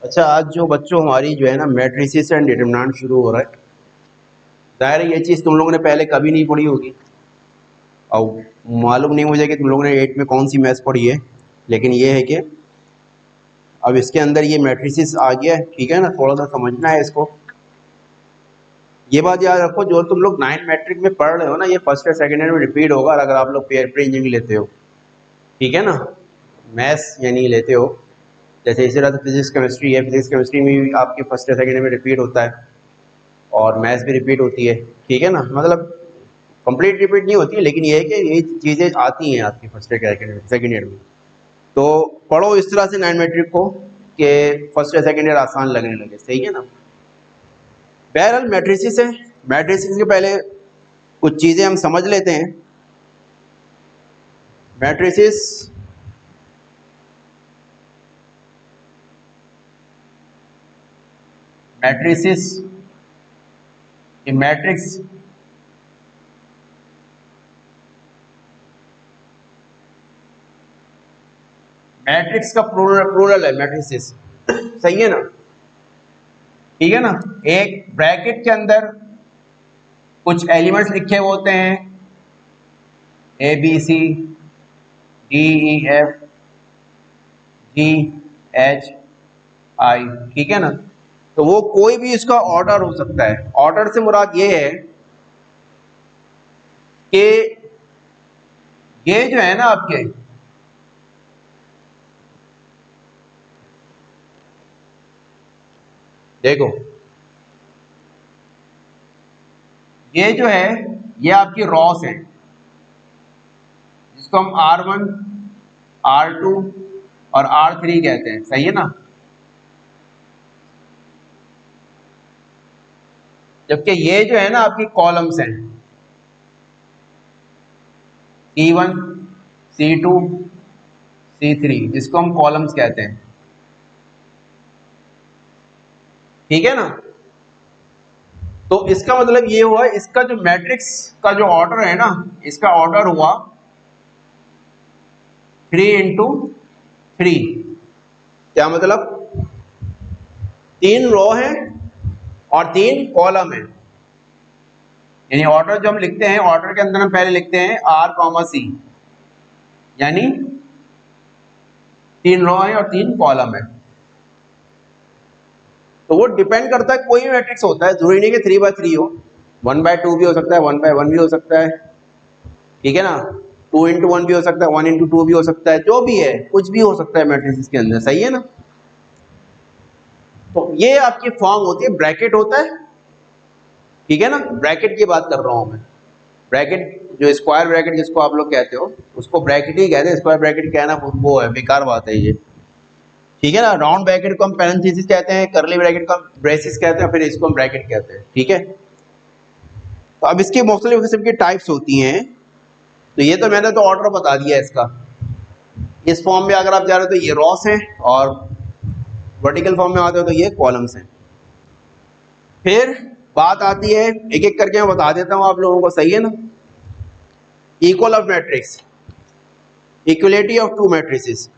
अच्छा, आज जो बच्चों हमारी जो है ना मैट्रिसेस एंड डिटरमिनेंट शुरू हो रहा है। जाहिर है ये चीज़ तुम लोगों ने पहले कभी नहीं पढ़ी होगी और मालूम नहीं मुझे कि तुम लोगों ने 8 में कौन सी मैथ्स पढ़ी है, लेकिन ये है कि अब इसके अंदर ये मैट्रिसेस आ गया है, ठीक है ना, थोड़ा सा समझना है इसको। ये बात याद रखो, जो तुम लोग 9 मैट्रिक में पढ़ रहे हो ना, ये फर्स्ट और सेकंड ईयर में रिपीट होगा अगर आप लोग पेयर पे इंजीनियरिंग लेते हो, ठीक है ना, मैथ्स यानी लेते हो। जैसे इसी तरह से फिजिक्स केमिस्ट्री है, फिजिक्स केमिस्ट्री में भी आपके फर्स्ट या सेकंड ईयर में रिपीट होता है और मैथ्स भी रिपीट होती है, ठीक है ना, मतलब कंप्लीट रिपीट नहीं होती है, लेकिन ये है कि ये चीज़ें आती हैं आपकी फर्स्ट या सेकंड ईयर में। तो पढ़ो इस तरह से 9 मैट्रिक को कि फर्स्ट या सेकंड ईयर आसान लगने लगे, सही है ना। बहरहाल मैट्रिसेस है, मैट्रिसेस के पहले कुछ चीज़ें हम समझ लेते हैं। मैट्रिसेस मैट्रिसेस ये मैट्रिक्स मैट्रिक्स का प्लूरल है मैट्रिसेस, सही है ना, ठीक है ना। एक ब्रैकेट के अंदर कुछ एलिमेंट्स लिखे होते हैं A B C D E F G H I, ठीक है ना। तो वो कोई भी इसका ऑर्डर हो सकता है। ऑर्डर से मुराद ये है कि ये जो है ना आपके देखो, ये जो है ये आपकी रॉस है जिसको हम R1 R2 और R3 कहते हैं, सही है ना। जबकि ये जो है ना आपकी कॉलम्स हैं C1 C2 C3 जिसको हम कॉलम्स कहते हैं, ठीक है ना। तो इसका मतलब ये हुआ, इसका जो मैट्रिक्स का जो ऑर्डर है ना, इसका ऑर्डर हुआ 3 × 3। क्या मतलब, 3 रो है और 3 कॉलम है। यानी ऑर्डर जो हम लिखते हैं, ऑर्डर के अंदर हम पहले लिखते हैं R, C, यानी 3 रो है और 3 कॉलम है। तो वो डिपेंड करता है, कोई भी मैट्रिक्स होता है, जरूरी नहीं कि 3×3 हो, 1/2 भी हो सकता है, 1/1 भी हो सकता है, ठीक है ना, 2×1 भी हो सकता है, 1×2 भी हो सकता है, जो भी है कुछ भी हो सकता है मैट्रिक्स के अंदर, सही है ना। तो ये आपकी फॉर्म होती है, ब्रैकेट होता है, ठीक है ना, ब्रैकेट की बात कर रहा हूं मैं। ब्रैकेट जो स्क्वायर ब्रैकेट जिसको आप लोग कहते हो, उसको ब्रैकेट ही कहते हैं, स्क्वायर ब्रैकेट कहना वो है, बेकार बात है ये, ठीक है ना। राउंड ब्रैकेट को हम पैरेंथेसिस कहते हैं, करली ब्रैकेट को हम ब्रेसिस कहते हैं, फिर इसको हम ब्रैकेट कहते हैं, ठीक है। तो अब इसकी मुख्तलिफ किस्म की टाइप्स होती हैं। तो ये तो मैंने तो ऑर्डर बता दिया इसका। इस फॉर्म में अगर आप जा रहे हो तो ये रॉस हैं और वर्टिकल फॉर्म में आते हो तो ये कॉलम्स हैं। फिर बात आती है, एक एक करके मैं बता देता हूं आप लोगों को, सही है ना। Equal of matrix, equality of to matrices.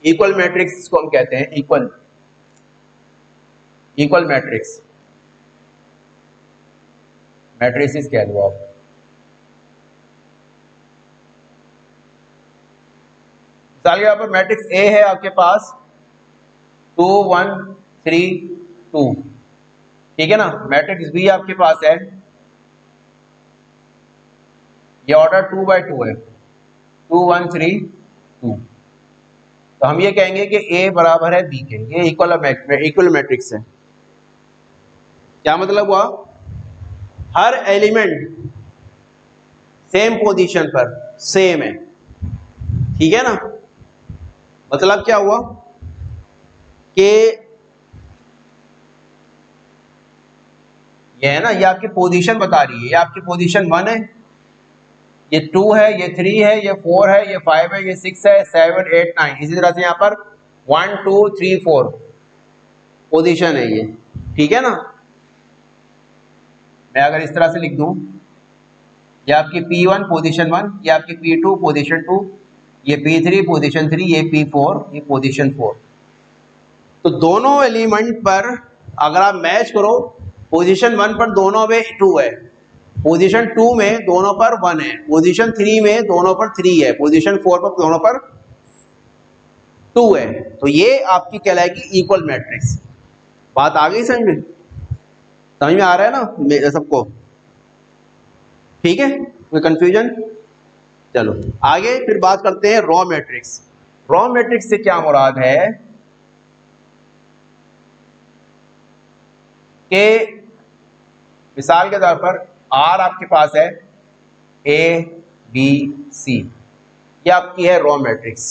Equal matrix इसको हम कहते हैं, इक्वल मैट्रिक्स, मैट्रिसेस कह दो आप। मिसाल के तौर पर मैट्रिक्स ए है आपके पास 2 1 3 2, ठीक है ना। मैट्रिक्स बी आपके पास है, ये ऑर्डर 2×2 है, 2 1 3 2। तो हम ये कहेंगे कि ए बराबर है बी के, ये इक्वल मैट्रिक्स है। क्या मतलब हुआ, हर एलिमेंट सेम पोजीशन पर सेम है, ठीक है ना। मतलब क्या हुआ कि ये है ना, ये आपकी पोजीशन बता रही है, ये आपकी पोजीशन 1 है, ये 2 है, ये 3 है, ये 4 है, ये 5 है, ये 6 है, 7 8 9, इसी तरह से यहाँ पर 1 2 3 4 पोजीशन है ये, ठीक है ना। मैं अगर इस तरह से लिख दूं, ये आपकी P1 पोजीशन 1, ये आपकी P2 पोजीशन 2, ये P3 पोजीशन 3, ये P4 ये पोजीशन 4। तो दोनों एलिमेंट पर अगर आप मैच करो, पोजीशन 1 पर दोनों में 2 है, पोजीशन 2 में दोनों पर 1 है, पोजीशन 3 में दोनों पर 3 है, पोजीशन 4 पर दोनों पर 2 है। तो ये आपकी कहलाएगी इक्वल मैट्रिक्स। बात आ गई समझ में आ रहा है ना सबको? ठीक है, कोई कंफ्यूजन? चलो आगे फिर बात करते हैं रॉ मैट्रिक्स। रॉ मैट्रिक्स से क्या मुराद है कि मिसाल के तौर पर आर आपके पास है ए बी सी, ये आपकी है रॉ मैट्रिक्स।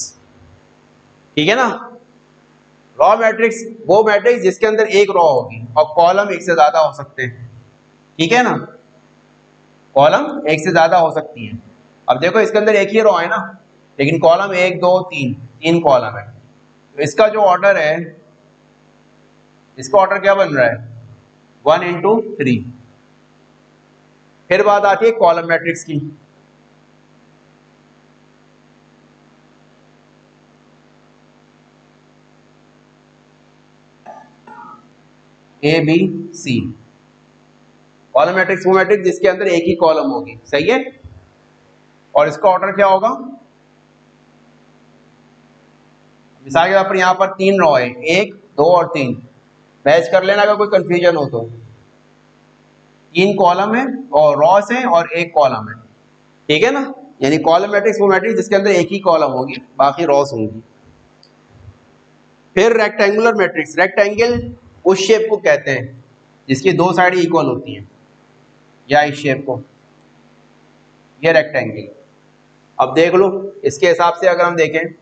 ठीक है ना? रॉ मैट्रिक्स वो मैट्रिक्स जिसके अंदर एक रॉ होगी और कॉलम एक से ज्यादा हो सकते हैं। ठीक है ना? कॉलम एक से ज्यादा हो सकती है। अब देखो इसके अंदर एक ही रॉ है ना, लेकिन कॉलम 1 2 3 तीन कॉलम है। तो इसका जो ऑर्डर है, इसका ऑर्डर क्या बन रहा है? 1 into 3। फिर बात आती है कॉलम मैट्रिक्स की। A B C, column matrix वो मैट्रिक्स जिसके अंदर एक ही कॉलम होगी। सही है? और इसका ऑर्डर क्या होगा? मिसाल के तौर पर यहाँ पर 3 रॉ है, 1 2 और 3। मैच कर लेना अगर कोई कंफ्यूजन हो तो। 3 कॉलम है और रॉस है और 1 कॉलम है। ठीक है ना? यानी कॉलम मैट्रिक्स वो मैट्रिक्स जिसके अंदर एक ही कॉलम होगी, बाकी रॉस होंगी। फिर रेक्टेंगुलर मैट्रिक्स। रेक्टेंगल उस शेप को कहते हैं जिसकी दो साइड इक्वल होती हैं, या इस शेप को, ये रेक्टेंगल। अब देख लो इसके हिसाब से अगर हम देखें,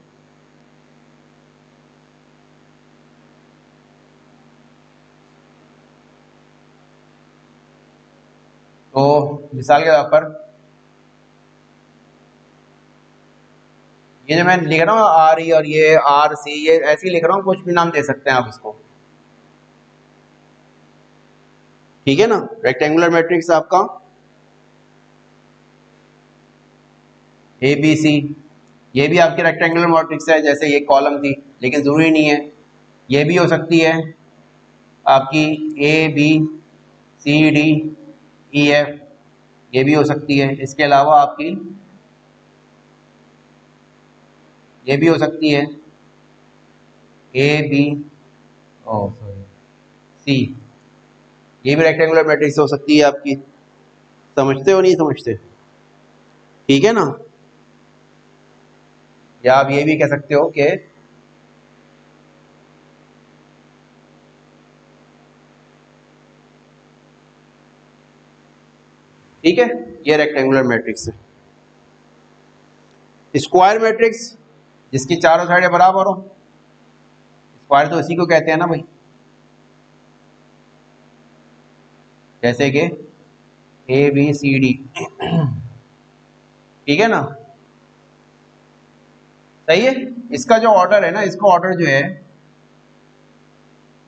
तो मिसाल के तौर पर ये जो मैं लिख रहा हूँ आर ई और ये आर सी, ये ऐसे ही लिख रहा हूँ, कुछ भी नाम दे सकते हैं आप इसको। ठीक है ना? रेक्टेंगुलर मैट्रिक्स आपका ए बी सी, ये भी आपकी रेक्टेंगुलर मैट्रिक्स है, जैसे ये कॉलम थी, लेकिन जरूरी नहीं है। ये भी हो सकती है आपकी A B C D E F, ये भी हो सकती है। इसके अलावा आपकी ये भी हो सकती है ए बी सॉरी सी, ये भी रेक्टेंगुलर मैट्रिक्स हो सकती है आपकी। समझते हो नहीं समझते? ठीक है ना? या आप ये भी कह सकते हो कि ठीक है, ये रेक्टेंगुलर मैट्रिक्स है। स्क्वायर मैट्रिक्स जिसकी चारों साइडें बराबर हो, स्क्वायर तो इसी को कहते हैं ना भाई। जैसे कि ए बी सी डी, ठीक है ना? सही है? इसका जो ऑर्डर है ना, इसका ऑर्डर जो है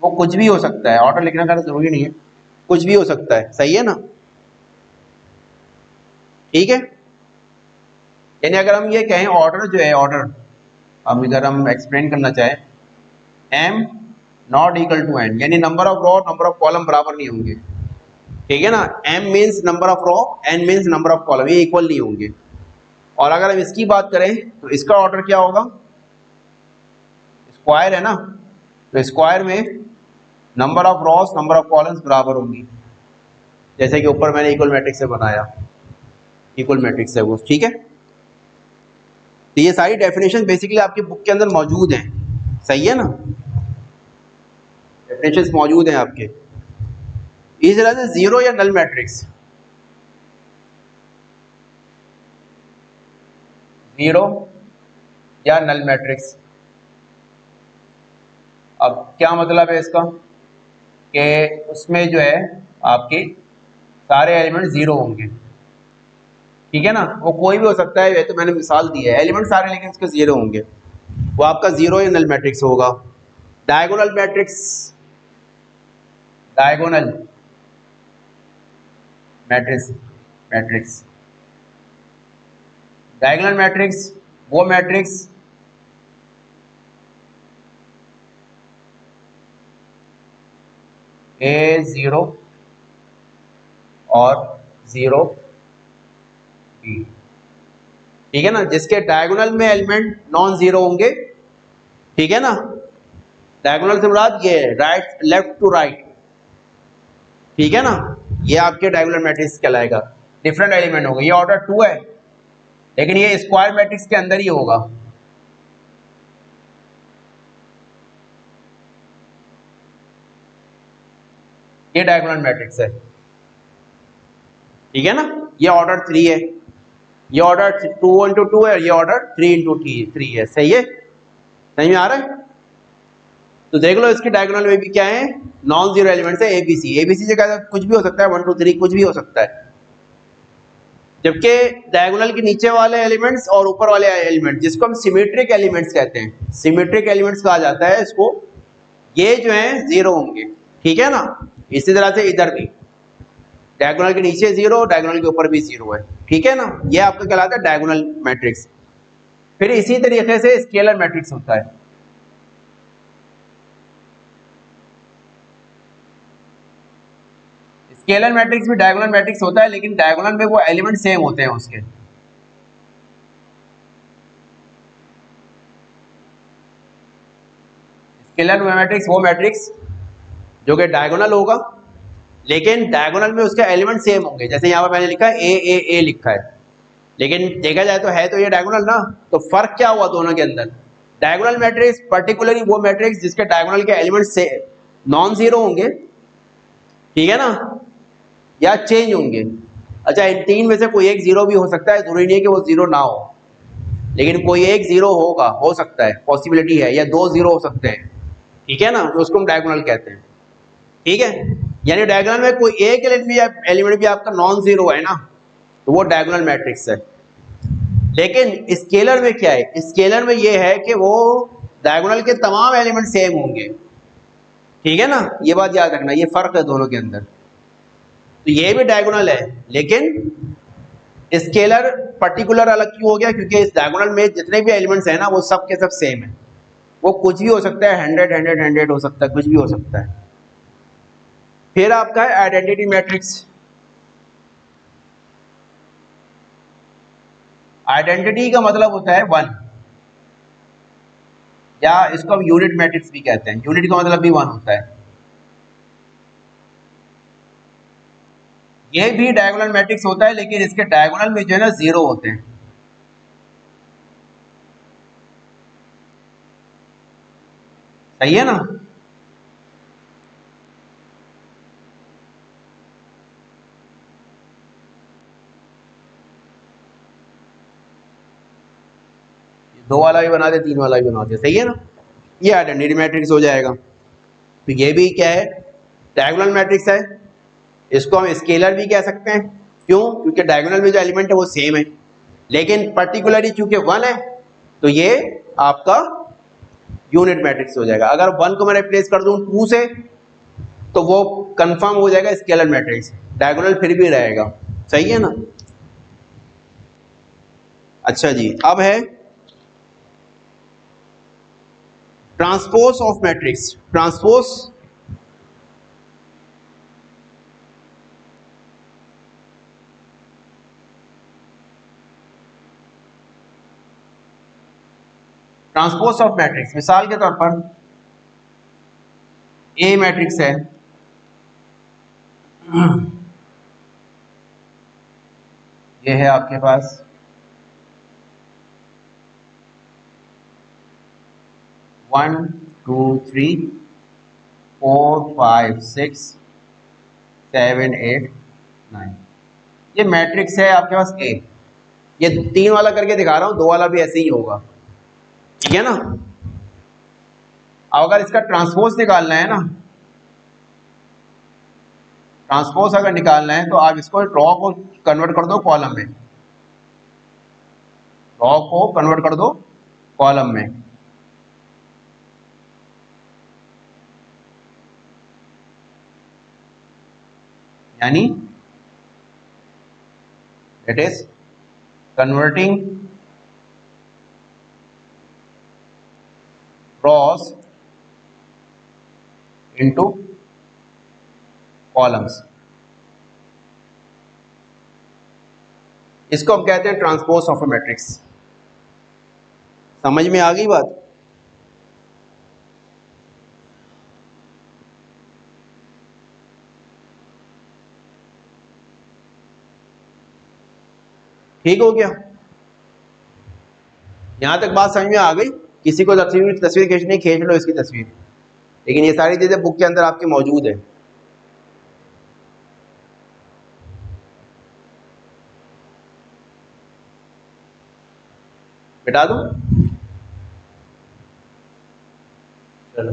वो कुछ भी हो सकता है, ऑर्डर लिखना का जरूरी नहीं है, कुछ भी हो सकता है। सही है ना? ठीक है, यानी अगर हम ये कहें ऑर्डर जो है, ऑर्डर हम इधर हम एक्सप्लेन करना चाहें, m not equal to n, यानी number of row number of column बराबर नहीं होंगे। ठीक है ना? m means number of row, n means number of column, ये इक्वल नहीं होंगे। और अगर हम इसकी बात करें तो इसका ऑर्डर क्या होगा? स्क्वायर है ना, तो स्क्वायर में number of rows number of columns बराबर होंगी, जैसे कि ऊपर मैंने इक्वल मैट्रिक्स से बनाया, इक्वल मैट्रिक्स है वो। ठीक है, तो ये सारी डेफिनेशन बेसिकली आपकी बुक के अंदर मौजूद हैं। सही है ना? डेफिनेशन मौजूद हैं आपके। इस तरह से जीरो या नल मैट्रिक्स, जीरो या नल मैट्रिक्स। अब क्या मतलब है इसका कि उसमें जो है आपके सारे एलिमेंट जीरो होंगे। ठीक है ना? वो कोई भी हो सकता है, ये तो मैंने मिसाल दी है, एलिमेंट सारे लेकिन उसके जीरो होंगे, वो आपका जीरो या नल मैट्रिक्स होगा। Diagonal matrix, diagonal matrix, matrix diagonal matrix वो मैट्रिक्स A0 और 0 B, ठीक है ना, जिसके डायगोनल में एलिमेंट नॉन जीरो होंगे, ठीक है ना। डायगोनल से मुराद ये है राइट लेफ्ट टू राइट, ठीक है ना, ये आपके डायगोनल मैट्रिक्स कहलाएगा। डिफरेंट एलिमेंट होंगे, ये ऑर्डर 2 है लेकिन ये स्क्वायर मैट्रिक्स के अंदर ही होगा। ये डायगोनल मैट्रिक्स है, ठीक है ना, ये ऑर्डर 3 है, ये ऑर्डर 2 इंटू 2 है, ये ऑर्डर 3 इंटू 3 है। सही है, समझ में आ रहा है? तो देख लो इसकी डायगोनल में भी क्या है, नॉन जीरो एलिमेंट्स है एबीसी। एबीसी जगह कुछ भी हो सकता है, 1 2 3 कुछ भी हो सकता है, जबकि डायगोनल के नीचे वाले एलिमेंट्स और ऊपर वाले एलिमेंट जिसको हम सिमेट्रिक एलिमेंट्स कहते हैं, सिमेट्रिक एलिमेंट्स कहा जाता है इसको, ये जो है जीरो होंगे, ठीक है ना। इसी तरह से इधर भी डायगोनल के नीचे जीरो, डायगोनल के ऊपर भी जीरो है, ठीक है ना, ये आपका कहलाता है डायगोनल मैट्रिक्स। फिर इसी तरीके से स्केलर मैट्रिक्स होता है। स्केलर मैट्रिक्स भी डायगोनल मैट्रिक्स होता है, लेकिन डायगोनल में वो एलिमेंट सेम होते हैं उसके। स्केलर मैट्रिक्स वो मैट्रिक्स जो कि डायगोनल होगा, लेकिन डायगोनल में उसके एलिमेंट सेम होंगे। जैसे यहाँ पर मैंने लिखा है ए लिखा है, लेकिन देखा जाए तो है तो ये डायगोनल ना, तो फर्क क्या हुआ दोनों के अंदर? डायगोनल मैट्रिक्स पर्टिकुलरली वो मैट्रिक्स जिसके डायगोनल के एलिमेंट से नॉन जीरो होंगे, ठीक है ना, या चेंज होंगे। अच्छा, इन तीन में से कोई एक जीरो भी हो सकता है, जरूरी नहीं है कि वो जीरो ना हो, लेकिन कोई एक जीरो होगा, हो सकता है, पॉसिबिलिटी है, या दो जीरो हो सकते हैं, ठीक है ना, तो उसको हम डायगोनल कहते हैं, ठीक है। यानी डायगोनल में कोई एक एलिमेंट भी आपका नॉन जीरो है ना, तो वो डायगोनल मैट्रिक्स है। लेकिन स्केलर में क्या है, स्केलर में ये है कि वो डायगोनल के तमाम एलिमेंट सेम होंगे, ठीक है ना, ये बात याद रखना, ये फर्क है दोनों के अंदर। तो ये भी डायगोनल है, लेकिन स्केलर पर्टिकुलर अलग क्यों हो गया, क्योंकि इस डायगोनल में जितने भी एलिमेंट्स हैं ना वो सब के सब सेम है। वो कुछ भी हो सकता है, 100 हो सकता है, कुछ भी हो सकता है। फिर आपका है आइडेंटिटी मैट्रिक्स। आइडेंटिटी का मतलब होता है 1, या इसको हम यूनिट मैट्रिक्स भी कहते हैं, यूनिट का मतलब भी 1 होता है। ये भी डायगोनल मैट्रिक्स होता है, लेकिन इसके डायगोनल में जो है ना जीरो होते हैं, सही है ना। दो वाला भी बना दे, तीन वाला भी बना दे, सही है ना, ये आइडेंटिटी मैट्रिक्स हो जाएगा। तो ये भी क्या है, डायगोनल मैट्रिक्स है। इसको हम स्केलर भी कह सकते हैं, क्यों, क्योंकि डायगोनल में जो एलिमेंट है वो सेम है, लेकिन पर्टिकुलरली चूंकि 1 है तो ये आपका यूनिट मैट्रिक्स हो जाएगा। अगर 1 को मैं रिप्लेस कर दूं 2 से तो वो कंफर्म हो जाएगा स्केलर मैट्रिक्स, डायगोनल फिर भी रहेगा, सही है ना। अच्छा जी, अब है transpose of matrix. Transpose of matrix, मिसाल के तौर पर ए मैट्रिक्स है, ये है आपके पास 1 2 3 4 5 6 7 8 9, ये मैट्रिक्स है आपके पास ए। ये 3 वाला करके दिखा रहा हूं, 2 वाला भी ऐसे ही होगा, ठीक है ना। अब अगर इसका ट्रांसपोज निकालना है ना, ट्रांसपोज अगर निकालना है तो आप इसको रॉ को कन्वर्ट कर दो कॉलम में, रॉ को कन्वर्ट कर दो कॉलम में, यानी it is converting Ross into columns, इसको हम कहते हैं ट्रांसपोज ऑफ ए मैट्रिक्स। समझ में आ गई बात? ठीक हो गया? यहां तक बात समझ में आ गई? किसी को तस्वीर खींचनी, खींच लो इसकी तस्वीर, लेकिन ये सारी चीजें बुक के अंदर आपके मौजूद है। बिठा दो, चलो।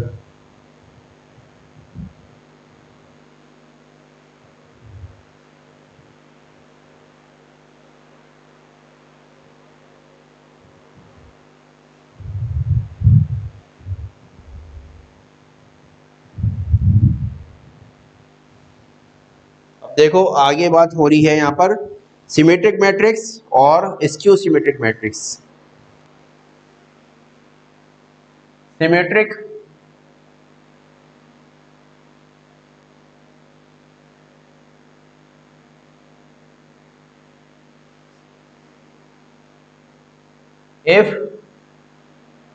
देखो आगे बात हो रही है यहाँ पर सिमेट्रिक मैट्रिक्स और skew symmetric matrix. Symmetric if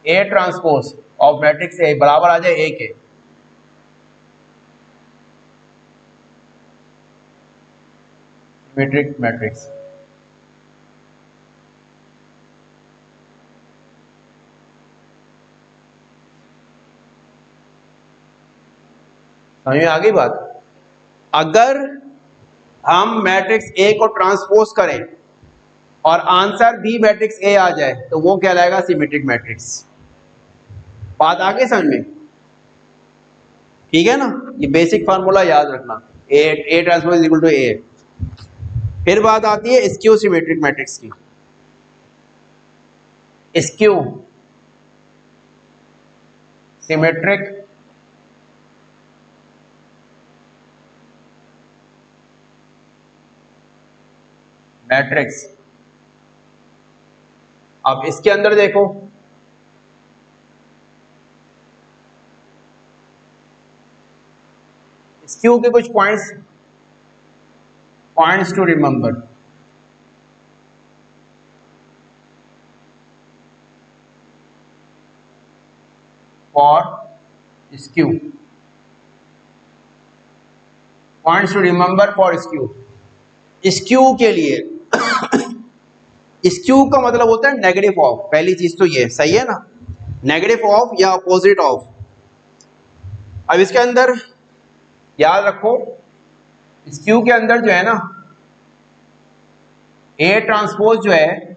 A transpose of matrix A बराबर आ जाए ए के, सिमेट्रिक मैट्रिक्स। समझ में आ गई बात? अगर हम मैट्रिक्स ए को ट्रांसपोज करें और आंसर भी मैट्रिक्स ए आ जाए तो वो कहलाएगा सिमेट्रिक मैट्रिक्स। बात आ गई समझ में? ठीक है ना? ये बेसिक फार्मूला याद रखना, A transpose is equal to A. फिर बात आती है स्क्यू सिमेट्रिक मैट्रिक्स की। Skew symmetric matrix. अब इसके अंदर देखो, स्क्यू के कुछ points to remember. For skew, points to remember for skew. Skew के लिए स्क्यू का मतलब होता है नेगेटिव ऑफ। पहली चीज तो ये सही है ना, नेगेटिव ऑफ या अपोजिट ऑफ। अब इसके अंदर याद रखो, स्क्यू के अंदर जो है ना, ए ट्रांसपोज जो है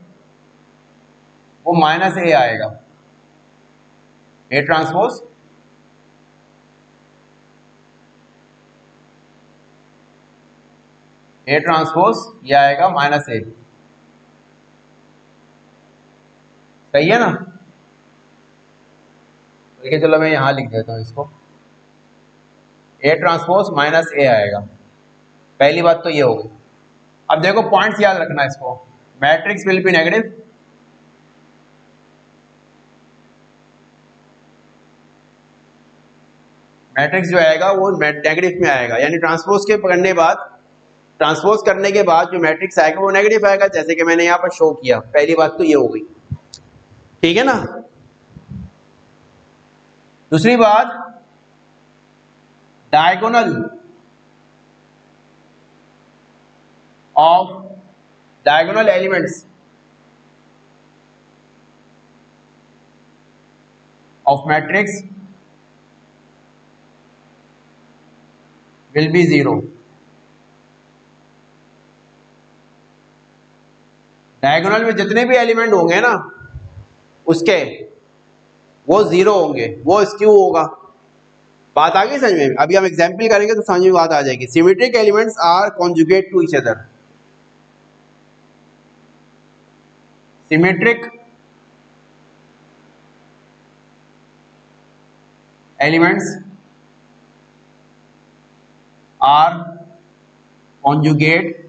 वो माइनस ए आएगा। ए ट्रांसपोज ये आएगा माइनस ए। सही है ना? देखिए चलो मैं यहां लिख देता हूं इसको, ए ट्रांसपोज माइनस ए आएगा। पहली बात तो ये हो गई। अब देखो पॉइंट्स याद रखना इसको, matrix will be negative, matrix जो आएगा वो नेगेटिव में आएगा, यानी ट्रांसपोज करने के बाद जो मैट्रिक्स आएगा वो नेगेटिव आएगा, जैसे कि मैंने यहां पर शो किया। पहली बात तो ये हो गई, ठीक है ना? दूसरी बात, diagonal elements of matrix will be zero. Diagonal में जितने भी एलिमेंट होंगे ना उसके, वो जीरो होंगे, वो स्क्यू होगा। बात आ गई समझ में? अभी हम एग्जाम्पल करेंगे तो समझ में बात आ जाएगी। Symmetric elements are conjugate to each other. Symmetric elements are conjugate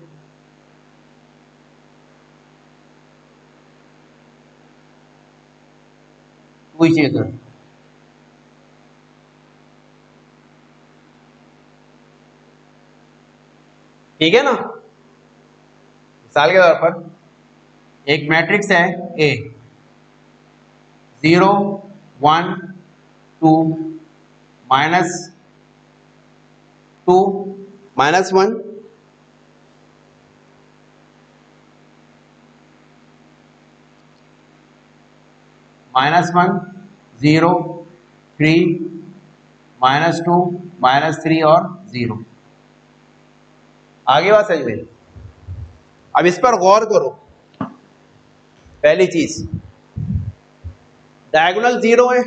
to each other. ठीक है ना। मिसाल के तौर पर एक मैट्रिक्स है ए, 0 1 2 -2 -1 -1 0 3 -2 -3 और 0। आगे बात समझ में। अब इस पर गौर करो। पहली चीज, डायगोनल 0 है,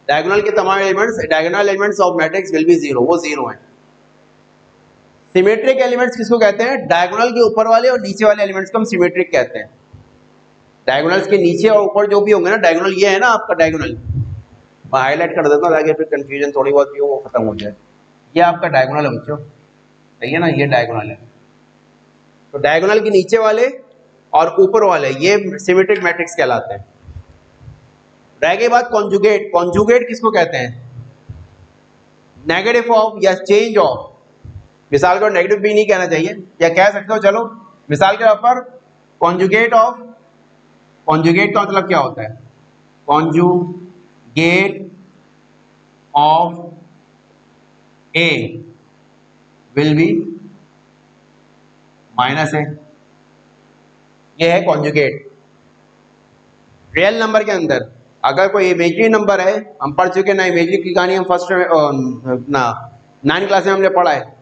डायगोनल के तमाम elements, diagonal elements of matrix will be 0, वो 0 है। सिमेट्रिक एलिमेंट्स किसको कहते हैं? डायगोनल के ऊपर वाले और नीचे वाले एलिमेंट्स को हम सिमेट्रिक कहते हैं। डायगोनल्स के नीचे और ऊपर जो भी होंगे ना, डायगोनल ये है ना आपका डायगोनल, मैं हाईलाइट कर देता हूँ ताकि फिर कंफ्यूजन थोड़ी बहुत भी हो वो खत्म हो जाए। ये आपका डायगोनल है बच्चों, सही है ना, ये डायगोनल है। तो डायगोनल के नीचे वाले और ऊपर वाले ये सिमेट्रिक मैट्रिक्स कहलाते हैं। रह गई बात कॉन्जुगेट। कॉन्जुगेट किसको कहते हैं? नेगेटिव ऑफ या चेंज ऑफ। मिसाल को नेगेटिव भी नहीं कहना चाहिए, या कह सकते हो चलो मिसाल के तौर पर कॉन्जुगेट ऑफ। कॉन्जुगेट का मतलब क्या होता है? Conjugate of A will be minus है, ये है कॉन्जुगेट। रियल नंबर के अंदर अगर कोई इमेजरी नंबर है, हम पढ़ चुके ना इमेजरी की कहानी, हम फर्स्ट ना 9 क्लास में हमने पढ़ा है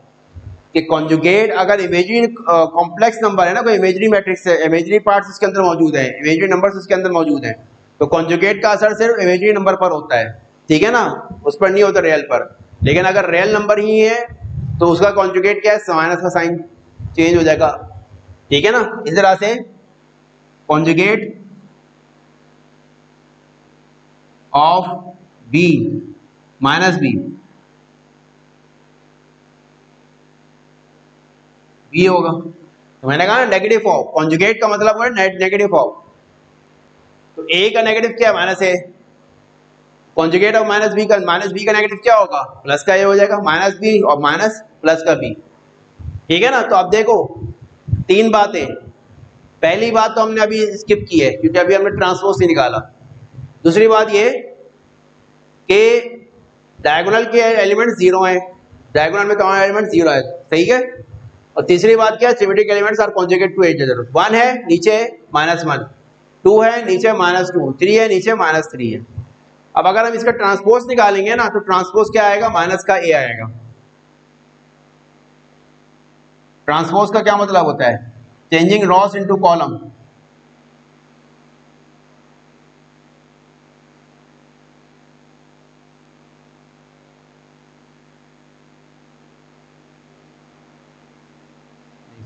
कि कॉन्जुगेट अगर इमेजरी कॉम्प्लेक्स नंबर है ना, कोई इमेजरी मैट्रिक्स है, इमेजरी पार्ट्स उसके अंदर मौजूद है, इमेजरी नंबर्स उसके अंदर मौजूद हैं, तो कॉन्जुगेट का असर सिर्फ इमेजरी नंबर पर होता है, ठीक है ना, उस पर नहीं होता रियल पर। लेकिन अगर रियल नंबर ही है तो उसका कॉन्जुगेट क्या है? माइनस का साइन चेंज हो जाएगा, ठीक है ना। इस तरह से conjugate of B minus B, B होगा। तो मैंने कहा ना नेगेटिव ऑफ, कॉन्जुगेट का मतलब है नेगेटिव ऑफ। तो ए का नेगेटिव क्या है? माइनस है। कॉन्जुगेट ऑफ माइनस बी का नेगेटिव क्या होगा? प्लस का ए हो जाएगा, माइनस बी और माइनस प्लस का बी, ठीक है ना। तो अब देखो 3 बातें। पहली बात तो हमने अभी स्किप की है क्योंकि अभी हमने ट्रांसपोज नहीं निकाला। दूसरी बात ये कि डायगोनल के एलिमेंट 0 हैं, डायगोनल में तमाम एलिमेंट 0 है, सही है। और तीसरी बात क्या है? Symmetric elements are conjugate to each other. 1 है नीचे -1, 2 है नीचे -2, 3 है नीचे -3 है। अब अगर हम इसका ट्रांसपोज निकालेंगे ना तो ट्रांसपोज क्या आएगा? माइनस का ए आएगा। ट्रांसपोज का क्या मतलब होता है? Changing Ross into column.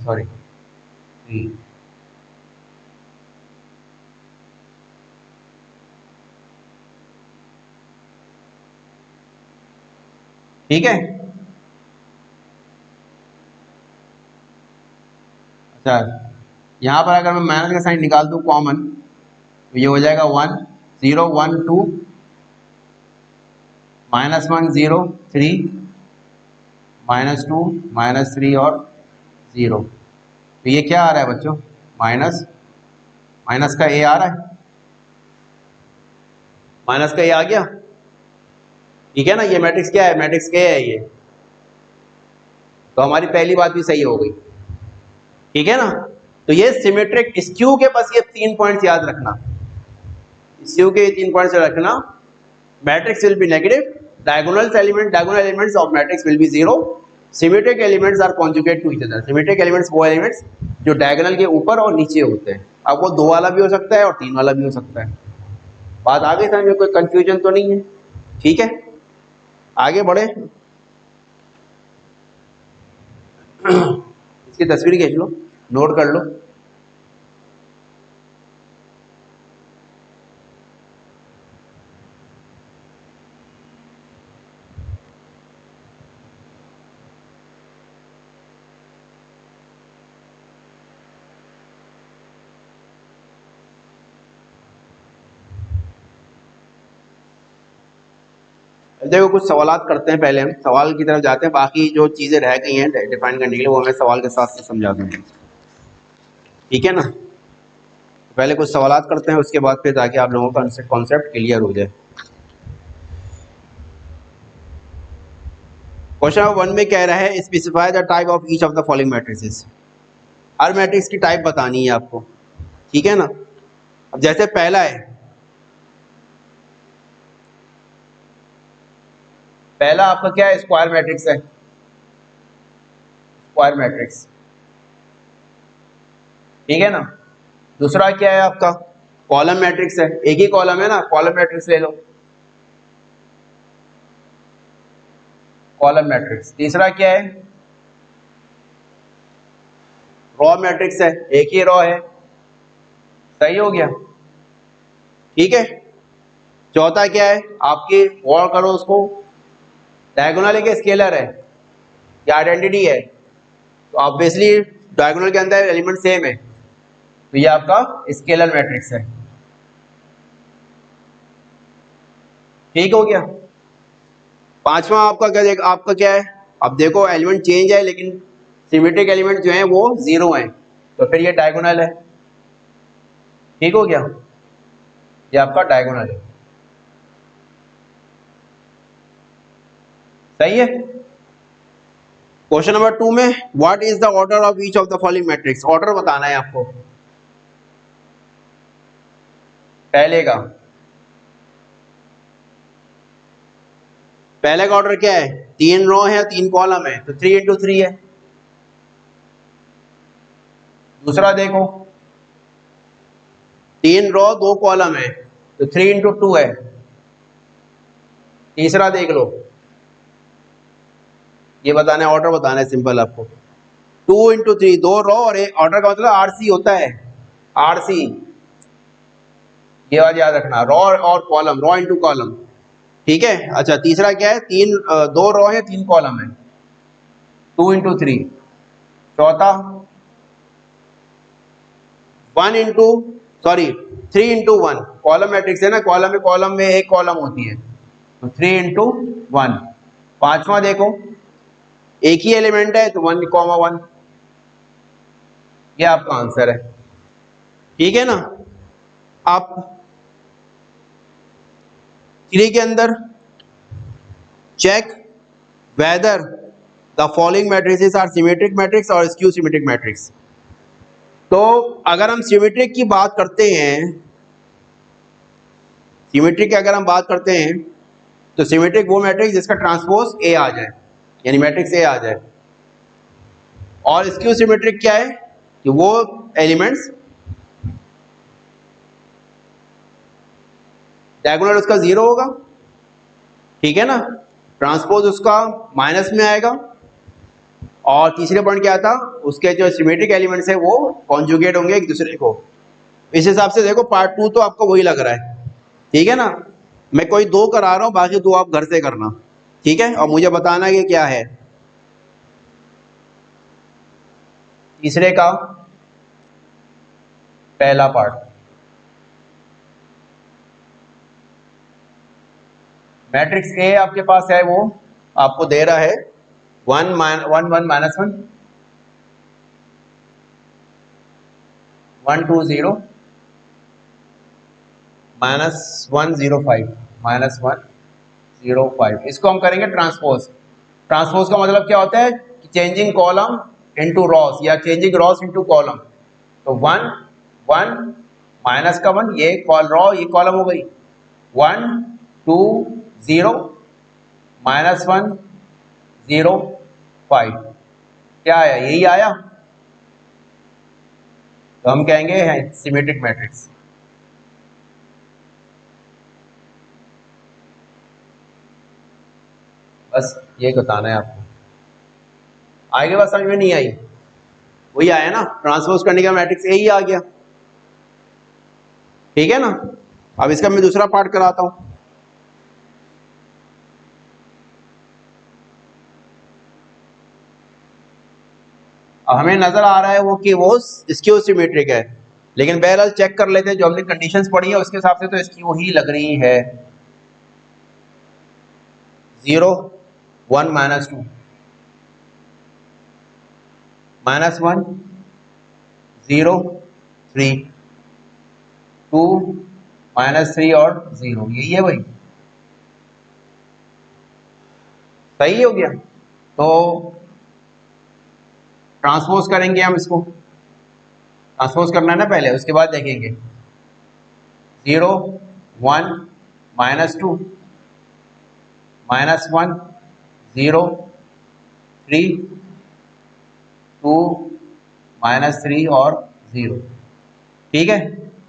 Sorry, ठीक है। अच्छा, यहां पर अगर मैं माइनस का साइन निकाल दूं कॉमन तो ये हो जाएगा 1 0 1 2 -1 0 3 -2 -3 और 0। तो ये क्या आ रहा है बच्चों? माइनस, माइनस का ए आ रहा है, माइनस का ए आ गया, ठीक है ना। ये मैट्रिक्स क्या है? मैट्रिक्स क्या है ये? तो हमारी पहली बात भी सही हो गई, ठीक है ना। तो ये सिमेट्रिक स्क्यू के बस ये 3 पॉइंट्स याद रखना, स्क्यू के 3 पॉइंट्स रखना। Matrix will be negative, diagonal elements of matrix will be 0, symmetric elements are conjugate to each other। symmetric elements वो elements जो diagonal के ऊपर और नीचे होते हैं। अब वो 2 वाला भी हो सकता है और 3 वाला भी हो सकता है। बात आगे समझ में, कोई कंफ्यूजन तो नहीं है? ठीक है, आगे बढ़े। इसकी तस्वीर खींच लो, नोट कर लो। देखो कुछ सवालात करते हैं, पहले हम सवाल की तरफ जाते हैं, बाकी जो चीजें रह गई हैं डिफाइन करने के लिए वो मैं सवाल के साथ समझा दूंगा, ठीक है ना। पहले कुछ सवालात करते हैं, उसके बाद फिर ताकि आप लोगों का कॉन्सेप्ट क्लियर हो जाए। क्वेश्चन नंबर 1 में कह रहा है specify the type of each of the following matrices. Her matrix की टाइप बतानी है आपको, ठीक है ना। अब जैसे पहला है, पहला आपका क्या है, स्क्वायर मैट्रिक्स है, स्क्वायर मैट्रिक्स, ठीक है ना। दूसरा क्या है आपका, कॉलम मैट्रिक्स है, एक ही कॉलम है ना, कॉलम मैट्रिक्स ले लो, कॉलम मैट्रिक्स। तीसरा क्या है, रॉ मैट्रिक्स है, एक ही रॉ है, सही हो गया, ठीक है। चौथा क्या है आपकी, गौर करो उसको, डायगोनल है कि स्केलर है, या आइडेंटिटी है, तो ऑब्वियसली डायगोनल के अंदर एलिमेंट सेम है, तो ये आपका स्केलर मैट्रिक्स है, ठीक हो गया। पांचवा आपका क्या, आपका क्या है, अब देखो एलिमेंट चेंज है लेकिन सिमेट्रिक एलिमेंट जो है वो 0 है, तो फिर ये डायगोनल है, ठीक हो गया, ये आपका डायगोनल है, सही है। क्वेश्चन नंबर 2 में what is the order of each of the following matrix, order बताना है आपको। पहले का, पहले का ऑर्डर क्या है, 3 रो है 3 कॉलम है, तो 3 into 3 है। दूसरा देखो, 3 रो 2 कॉलम है, तो 3 into 2 है। तीसरा देख लो, ये बताना है, ऑर्डर बताना है, सिंपल आपको, 2 into 3, 2 रो और एक, ऑर्डर का मतलब आरसी होता है, आरसी, ये बात याद रखना, रो और कॉलम, रो इंटू कॉलम, ठीक है। अच्छा तीसरा क्या है, 2 रो है 3 कॉलम है, 2 into 3। चौथा 1 into, sorry 3 into 1, column matrix है ना, कॉलम में एक कॉलम होती है, तो 3 into 1। पांचवा देखो, एक ही एलिमेंट है तो 1, 1, ये आपका आंसर है, ठीक है ना। आप 3 के अंदर check whether the following matrices are symmetric matrix और स्क्यू सिमेट्रिक मैट्रिक्स। तो अगर हम सिमेट्रिक की बात करते हैं, सिमेट्रिक की अगर हम बात करते हैं, तो सिमेट्रिक वो मैट्रिक्स जिसका ट्रांसपोज ए आ जाए, यानी मैट्रिक्स ए आ जाए। और स्क्यू सिमेट्रिक क्या है, कि वो एलिमेंट्स डायगोनल उसका 0 होगा, ठीक है ना, ट्रांसपोज उसका माइनस में आएगा, और तीसरे पॉइंट क्या था, उसके जो सिमेट्रिक एलिमेंट्स है वो कॉन्जुगेट होंगे एक दूसरे को। इस हिसाब से देखो पार्ट 2 तो आपको वही लग रहा है, ठीक है ना। मैं कोई 2 करा रहा हूं, बाकी 2 आप घर से करना, ठीक है, और मुझे बताना कि क्या है। तीसरे का पहला पार्ट, मैट्रिक्स ए आपके पास है, वो आपको दे रहा है 1 1 1 -1 1 2 0 -1 0 5 -1 0 5। इसको हम करेंगे ट्रांसपोज। ट्रांसपोज का मतलब क्या होता है, चेंजिंग कॉलम इनटू रॉस या चेंजिंग रॉस इनटू कॉलम। तो 1 1 माइनस का 1, ये रॉ ये कॉलम हो गई, 1 2 0 -1 0 5, क्या आया, यही आया, तो हम कहेंगे है सिमेट्रिक मैट्रिक्स। बस ये बताना है आपको, आगे बात समझ में नहीं आई, वही आया ना, ट्रांसपोज करने का मैट्रिक्स यही आ गया, ठीक है ना। अब इसका मैं दूसरा पार्ट कराता हूं। अब हमें नजर आ रहा है वो कि वो स्क्यू सिमेट्रिक है, लेकिन बहरहाल चेक कर लेते हैं, जो हमने कंडीशंस पढ़ी है उसके हिसाब से तो स्क्यू ही लग रही है। 0 1 माइनस 2 माइनस 1 0 3 2 माइनस 3 और 0, यही है भाई, सही हो गया। तो ट्रांसपोज करेंगे हम इसको, ट्रांसपोज करना है ना पहले, उसके बाद देखेंगे 0 1 माइनस 2 माइनस 1 0 3 2 माइनस 3 और 0। ठीक है,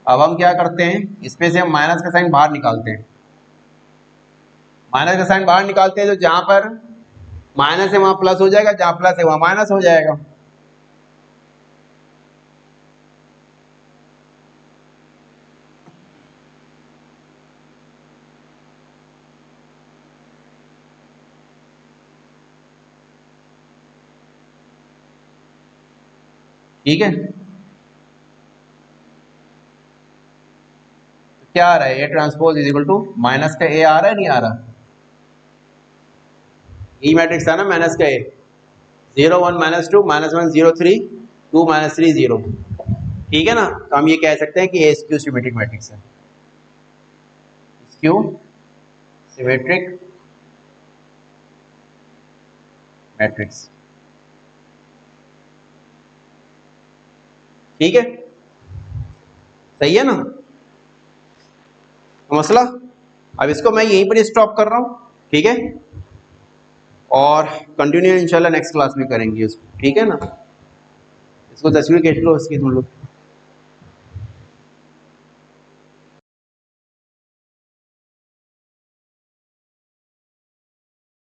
अब हम क्या करते हैं, इसमें से हम माइनस का साइन बाहर निकालते हैं, माइनस का साइन बाहर निकालते हैं, तो जहां पर माइनस है वहां प्लस हो जाएगा, जहां प्लस है वहां माइनस हो जाएगा। ठीक है, तो क्या आ रहा है, A transpose is equal to minus का ए आ रहा है, नहीं आ रहा, ई मैट्रिक्स था ना माइनस का ए, 0 1 माइनस 2 माइनस 1 0 3 2 माइनस 3 0। ठीक है ना, तो हम ये कह सकते हैं कि ए स्क्यू सिमेट्रिक मैट्रिक्स है, स्क्यू सिमेट्रिक मैट्रिक्स। ठीक है, सही है ना तो मसला। अब इसको मैं यहीं पर स्टॉप कर रहा हूं, ठीक है, और कंटिन्यू इंशाल्लाह नेक्स्ट क्लास में करेंगे इसको, ठीक है ना। इसको तस्वीर खींच लो इसकी तुम लोग।